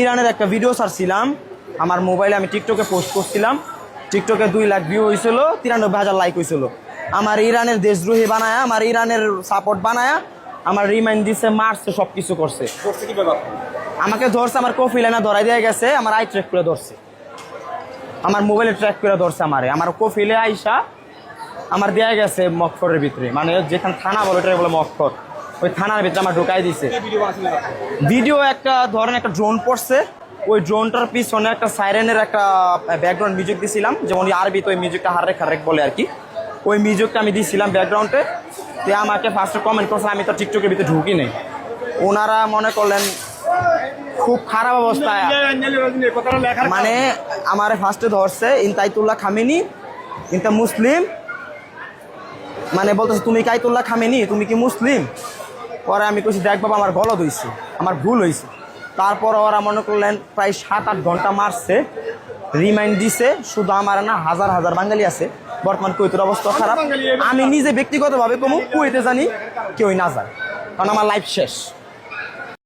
ইরানের একটা ভিডিও ছাড়ছিলাম আমার মোবাইলে, আমি টিকটকে পোস্ট করছিলাম। টিকটকে 2 লাখ ভিউ হয়েছিল, 93,000 লাইক হয়েছিল। আমার ইরানের দেশদ্রোহী বানায়া, আমার ইরানের সাপোর্ট বানায়া আমার রিমাইন্ড দিছে, মারছে, সব কিছু করছে। আমাকে ধরছে, আমার কফিলানা ধরাই দিয়ে গেছে, আমার আই ট্র্যাক করে ধরছে, আমার মোবাইলে ট্র্যাক করে ধরছে। আমার কফিলে আইসা আমার দেয়া গেছে মক্করের ভিতরে, মানে যেখানে থানা বলে ওটাই বলে মক্কর, ওই থানার ভিতরে আমার ঢুকাই দিছে। ভিডিও একটা ধরেন একটা ড্রোন পড়ছে, ওই ড্রোনটার পিছনে একটা সাইরেনের একটা ব্যাকগ্রাউন্ড মিউজিক দিছিলাম, যেমন আরবিতে ওই মিউজিকটা হারেক হারেক বলে আর কি, ওই মিউজিকটা আমি দিছিলাম ব্যাকগ্রাউন্ডে। তো আমাকে ফার্স্টে কমেন্ট করছে আমি তো টিকটকের ভিতরে ঢুকি নেই। ওনারা মনে করলেন খুব খারাপ অবস্থায়, মানে আমার ফার্স্টে ধরছে ইনতাইতুল্লাহ খামেনি, ইনতা মুসলিম, মানে বলতেছে তুমি কি আয়াতুল্লাহ খামেনি, তুমি কি মুসলিম? পরে আমি কইছি দেখ বাবা আমার গলদ হয়েছে, আমার ভুল হয়েছে। তারপর ওরা মনে করলেন প্রায় 7-8 ঘন্টা মারছে, রিমাইন্ড দিছে। শুধু আমার না, হাজার হাজার বাঙালি আছে বর্তমান কুয়েতের অবস্থা খারাপ। আমি নিজে ব্যক্তিগতভাবে কমু কুয়েতে জানি কেউই না যায়, কারণ আমার লাইফ শেষ।